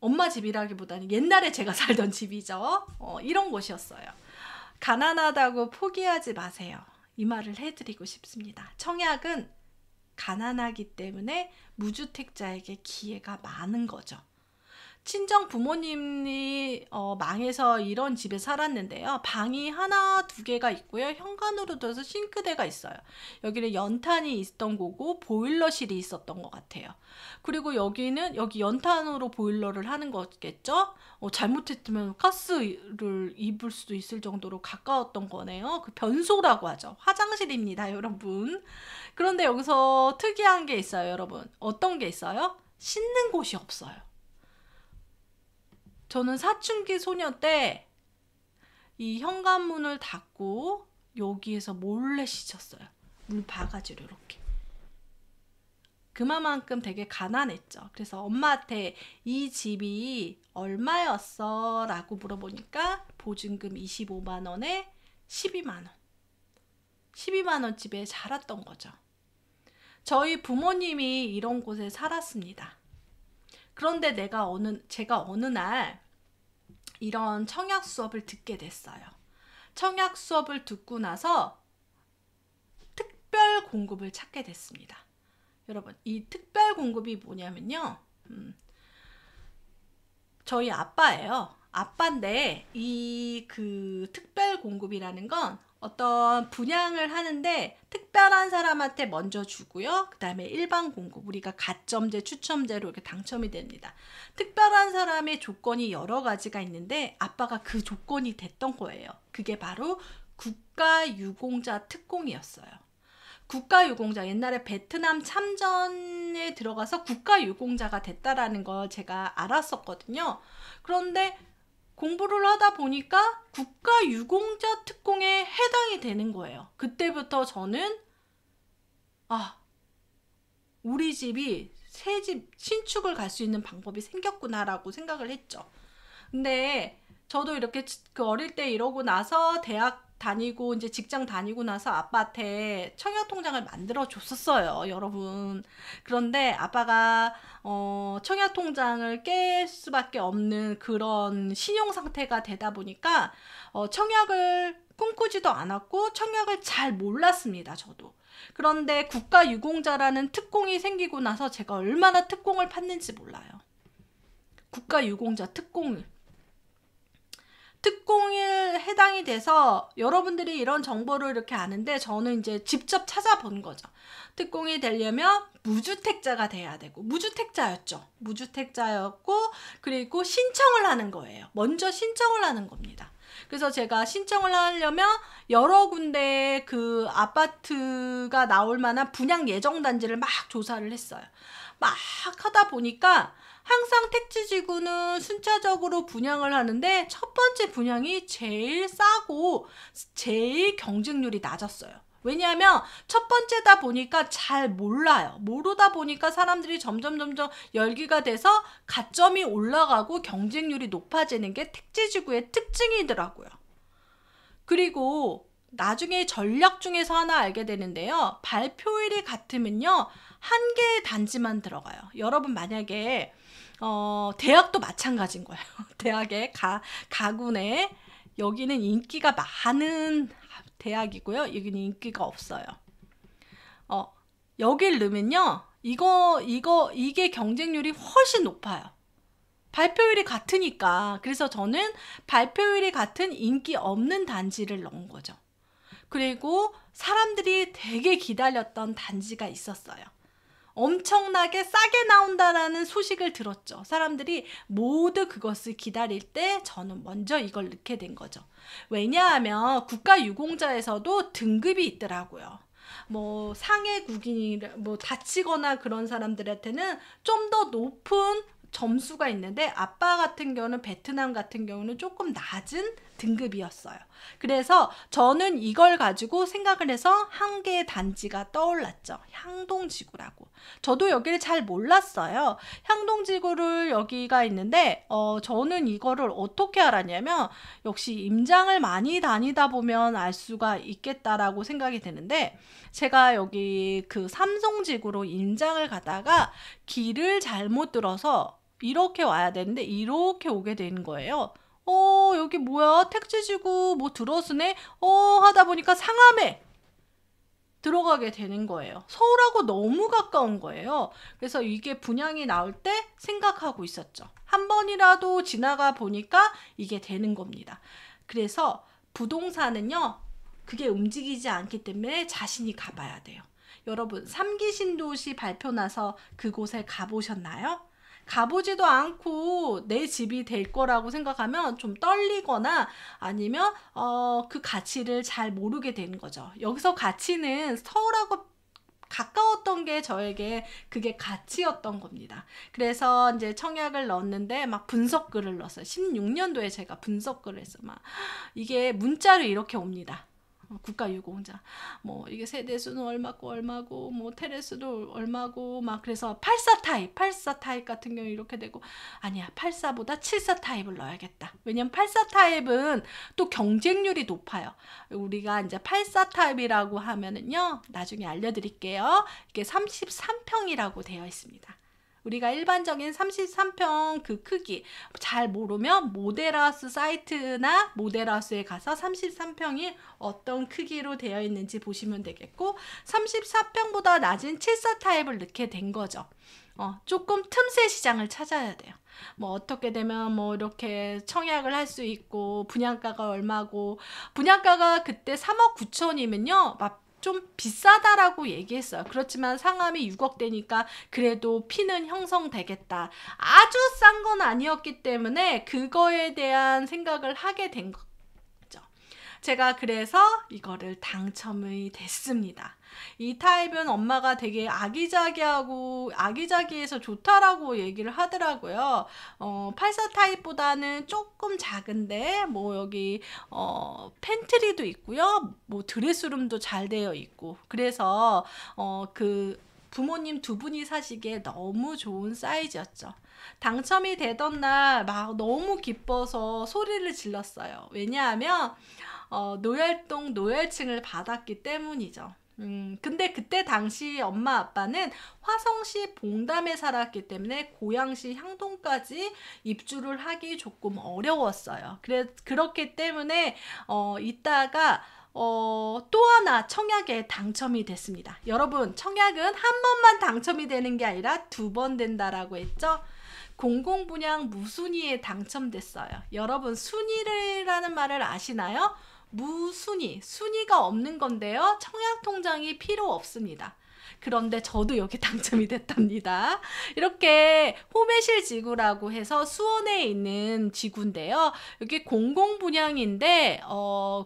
엄마 집이라기보다는 옛날에 제가 살던 집이죠. 이런 곳이었어요. 가난하다고 포기하지 마세요. 이 말을 해드리고 싶습니다. 청약은 가난하기 때문에 무주택자에게 기회가 많은 거죠. 친정 부모님이 망해서 이런 집에 살았는데요. 방이 하나, 두 개가 있고요. 현관으로 들어서 싱크대가 있어요. 여기는 연탄이 있던 거고 보일러실이 있었던 것 같아요. 그리고 여기 연탄으로 보일러를 하는 거겠죠? 잘못했으면 가스를 입을 수도 있을 정도로 가까웠던 거네요. 그 변소라고 하죠. 화장실입니다, 여러분. 그런데 여기서 특이한 게 있어요, 여러분. 어떤 게 있어요? 씻는 곳이 없어요. 저는 사춘기 소녀 때 이 현관문을 닫고 여기에서 몰래 씻었어요. 물 바가지로 이렇게. 그만큼 되게 가난했죠. 그래서 엄마한테 이 집이 얼마였어? 라고 물어보니까 보증금 25만 원에 12만 원. 12만 원 집에 살았던 거죠. 저희 부모님이 이런 곳에 살았습니다. 그런데 제가 어느 날 이런 청약 수업을 듣게 됐어요. 청약 수업을 듣고 나서 특별 공급을 찾게 됐습니다. 여러분, 이 특별 공급이 뭐냐면요. 저희 아빠예요. 아빠인데 이 특별 공급이라는 건 어떤 분양을 하는데 특별한 사람한테 먼저 주고요. 그 다음에 일반 공급, 우리가 가점제, 추첨제로 이렇게 당첨이 됩니다. 특별한 사람의 조건이 여러 가지가 있는데 아빠가 그 조건이 됐던 거예요. 그게 바로 국가유공자 특공이었어요. 국가유공자, 옛날에 베트남 참전에 들어가서 국가유공자가 됐다라는 걸 제가 알았었거든요. 그런데 공부를 하다 보니까 국가유공자 특공에 해당이 되는 거예요. 그때부터 저는 우리 집이 새 집 신축을 갈 수 있는 방법이 생겼구나라고 생각을 했죠. 근데 저도 이렇게 어릴 때 이러고 나서 대학 다니고 이제 직장 다니고 나서 아빠한테 청약통장을 만들어 줬었어요, 여러분. 그런데 아빠가 청약통장을 깰 수밖에 없는 그런 신용 상태가 되다 보니까 청약을 꿈꾸지도 않았고 청약을 잘 몰랐습니다, 저도. 그런데 국가유공자라는 특공이 생기고 나서 제가 얼마나 특공을 팠는지 몰라요. 국가유공자 특공에 해당이 돼서 여러분들이 이런 정보를 이렇게 아는데 저는 이제 직접 찾아본 거죠. 특공이 되려면 무주택자가 돼야 되고, 무주택자였죠. 무주택자였고, 그리고 신청을 하는 거예요. 먼저 신청을 하는 겁니다. 그래서 제가 신청을 하려면 여러 군데 그 아파트가 나올 만한 분양 예정 단지를 막 조사를 했어요. 막 하다 보니까 항상 택지지구는 순차적으로 분양을 하는데 첫 번째 분양이 제일 싸고 제일 경쟁률이 낮았어요. 왜냐하면 첫 번째다 보니까 잘 몰라요. 모르다 보니까 사람들이 점점 열기가 돼서 가점이 올라가고 경쟁률이 높아지는 게 택지지구의 특징이더라고요. 그리고 나중에 전략 중에서 하나 알게 되는데요. 발표일이 같으면요, 한 개의 단지만 들어가요. 여러분 만약에 대학도 마찬가지인 거예요. 대학의 가군에 여기는 인기가 많은 대학이고요. 여기는 인기가 없어요. 여길 넣으면요, 이게 경쟁률이 훨씬 높아요. 발표율이 같으니까. 그래서 저는 발표율이 같은 인기 없는 단지를 넣은 거죠. 그리고 사람들이 되게 기다렸던 단지가 있었어요. 엄청나게 싸게 나온다라는 소식을 들었죠. 사람들이 모두 그것을 기다릴 때 저는 먼저 이걸 넣게 된 거죠. 왜냐하면 국가유공자에서도 등급이 있더라고요. 뭐 상해국인이 다치거나 그런 사람들한테는 좀 더 높은 점수가 있는데, 아빠 같은 경우는, 베트남 같은 경우는 조금 낮은 등급이었어요. 그래서 저는 이걸 가지고 생각을 해서 한 개의 단지가 떠올랐죠. 향동지구라고. 저도 여기를 잘 몰랐어요. 향동지구를 여기가 있는데 저는 이거를 어떻게 알았냐면 역시 임장을 많이 다니다 보면 알 수가 있겠다라고 생각이 드는데, 제가 여기 그 삼성지구로 임장을 가다가 길을 잘못 들어서 이렇게 와야 되는데 이렇게 오게 된 거예요. 여기 뭐야? 택지지구 뭐 들어서네? 하다 보니까 상암에 들어가게 되는 거예요. 서울하고 너무 가까운 거예요. 그래서 이게 분양이 나올 때 생각하고 있었죠. 한 번이라도 지나가 보니까 이게 되는 겁니다. 그래서 부동산은요, 그게 움직이지 않기 때문에 자신이 가봐야 돼요. 여러분, 3기 신도시 발표 나서 그곳에 가보셨나요? 가보지도 않고 내 집이 될 거라고 생각하면 좀 떨리거나 아니면 그 가치를 잘 모르게 되는 거죠. 여기서 가치는 서울하고 가까웠던 게 저에게 그게 가치였던 겁니다. 그래서 이제 청약을 넣었는데 막 분석글을 넣었어요. 16년도에 제가 분석글을 했어. 막 이게 문자로 이렇게 옵니다. 국가유공자 뭐 이게 세대수는 얼마고 뭐 테레스도 얼마고 막, 그래서 84 타입 같은 경우 이렇게 되고, 아니야 84보다 74 타입을 넣어야겠다. 왜냐면 84 타입은 또 경쟁률이 높아요. 우리가 이제 84 타입이라고 하면은요, 나중에 알려드릴게요. 이게 33평이라고 되어 있습니다. 우리가 일반적인 33평 그 크기 잘 모르면 모델하우스 사이트나 모델하우스에 가서 33평이 어떤 크기로 되어 있는지 보시면 되겠고, 34평보다 낮은 74 타입을 넣게 된 거죠. 조금 틈새 시장을 찾아야 돼요. 뭐 어떻게 되면 뭐 이렇게 청약을 할 수 있고, 분양가가 얼마고, 분양가가 그때 3억 9천이면요 막 좀 비싸다라고 얘기했어요. 그렇지만 상암이 6억대니까 그래도 피는 형성되겠다. 아주 싼 건 아니었기 때문에 그거에 대한 생각을 하게 된 거죠. 제가 그래서 이거를 당첨이 됐습니다. 이 타입은 엄마가 되게 아기자기해서 좋다라고 얘기를 하더라고요. 84 타입보다는 조금 작은데 뭐 여기 팬트리도 있고요. 뭐 드레스룸도 잘 되어 있고, 그래서 그 부모님 두 분이 사시기에 너무 좋은 사이즈였죠. 당첨이 되던 날 막 너무 기뻐서 소리를 질렀어요. 왜냐하면 노열동 노열층을 받았기 때문이죠. 근데 그때 당시 엄마 아빠는 화성시 봉담에 살았기 때문에 고양시 향동까지 입주를 하기 조금 어려웠어요. 그렇기 때문에 이따가 또 하나 청약에 당첨이 됐습니다. 여러분, 청약은 한 번만 당첨이 되는 게 아니라 2번 된다라고 했죠. 공공분양 무순위에 당첨됐어요. 여러분, 순위라는 말을 아시나요? 무순위, 순위가 없는 건데요. 청약통장이 필요 없습니다. 그런데 저도 여기 당첨이 됐답니다. 이렇게 호매실 지구라고 해서 수원에 있는 지구인데요. 여기 공공분양인데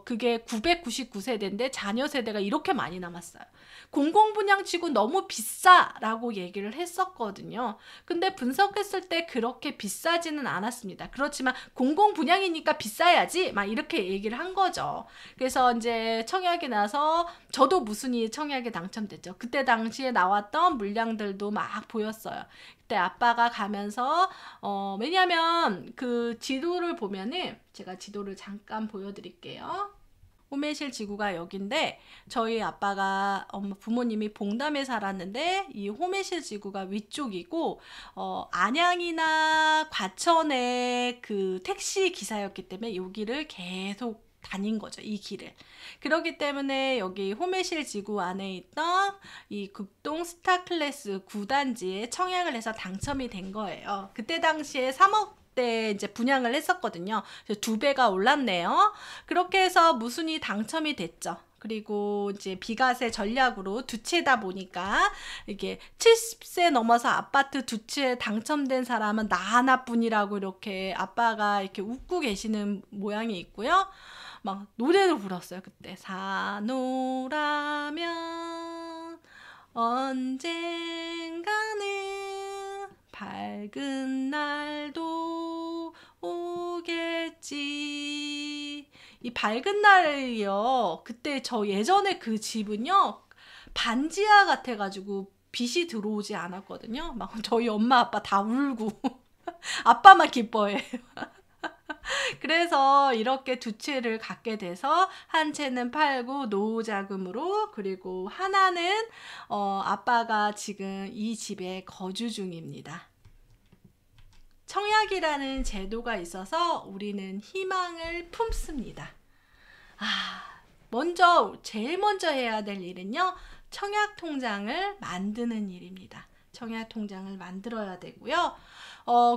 그게 999세대인데 자녀 세대가 이렇게 많이 남았어요. 공공분양치고 너무 비싸라고 얘기를 했었거든요. 근데 분석했을 때 그렇게 비싸지는 않았습니다. 그렇지만 공공분양이니까 비싸야지 막 이렇게 얘기를 한 거죠. 그래서 이제 청약이 나서 저도 무순위 청약에 당첨됐죠. 그때 당시에 나왔던 물량들도 막 보였어요. 그때 아빠가 가면서 왜냐면 그 지도를 보면은, 제가 지도를 잠깐 보여드릴게요. 호매실 지구가 여긴데, 저희 아빠가 부모님이 봉담에 살았는데 이 호매실 지구가 위쪽이고, 안양이나 과천의 그 택시 기사였기 때문에 여기를 계속 다닌 거죠, 이 길을. 그렇기 때문에 여기 호매실 지구 안에 있던 이 극동 스타클래스 9단지에 청약을 해서 당첨이 된 거예요. 그때 당시에 3억 때 이제 분양을 했었거든요. 2배가 올랐네요. 그렇게 해서 무순위 당첨이 됐죠. 그리고 이제 비과세 전략으로 두 채다 보니까 이게 70세 넘어서 아파트 두 채 당첨된 사람은 나 하나뿐이라고 이렇게 아빠가 이렇게 웃고 계시는 모양이 있고요. 막 노래를 불렀어요. 그때 사노라면 언젠가는 밝은 날도 오겠지. 이 밝은 날이요. 그때 저 예전에 그 집은요. 반지하 같아가지고 빛이 들어오지 않았거든요. 막 저희 엄마 아빠 다 울고 아빠만 기뻐해. 그래서 이렇게 두 채를 갖게 돼서 한 채는 팔고 노후 자금으로, 그리고 하나는 아빠가 지금 이 집에 거주 중입니다. 청약이라는 제도가 있어서 우리는 희망을 품습니다. 제일 먼저 해야 될 일은요, 청약통장을 만드는 일입니다. 청약통장을 만들어야 되고요.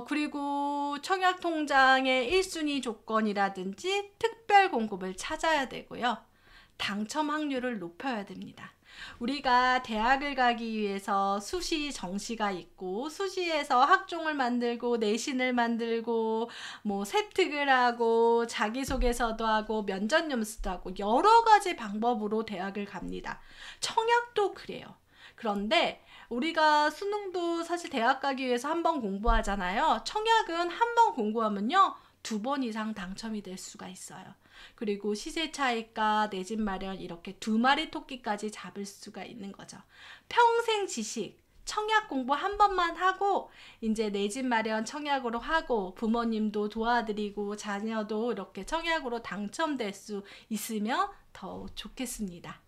그리고 청약통장의 1순위 조건이라든지 특별 공급을 찾아야 되고요. 당첨 확률을 높여야 됩니다. 우리가 대학을 가기 위해서 수시, 정시가 있고, 수시에서 학종을 만들고 내신을 만들고 뭐 세특을 하고 자기소개서도 하고 면접 연수도 하고 여러 가지 방법으로 대학을 갑니다. 청약도 그래요. 그런데 우리가 수능도 사실 대학 가기 위해서 한 번 공부하잖아요. 청약은 한 번 공부하면요 2번 이상 당첨이 될 수가 있어요. 그리고 시세 차익과 내 집 마련, 이렇게 2마리 토끼까지 잡을 수가 있는 거죠. 평생 지식, 청약 공부 한 번만 하고 이제 내 집 마련 청약으로 하고 부모님도 도와드리고 자녀도 이렇게 청약으로 당첨될 수 있으면 더 좋겠습니다.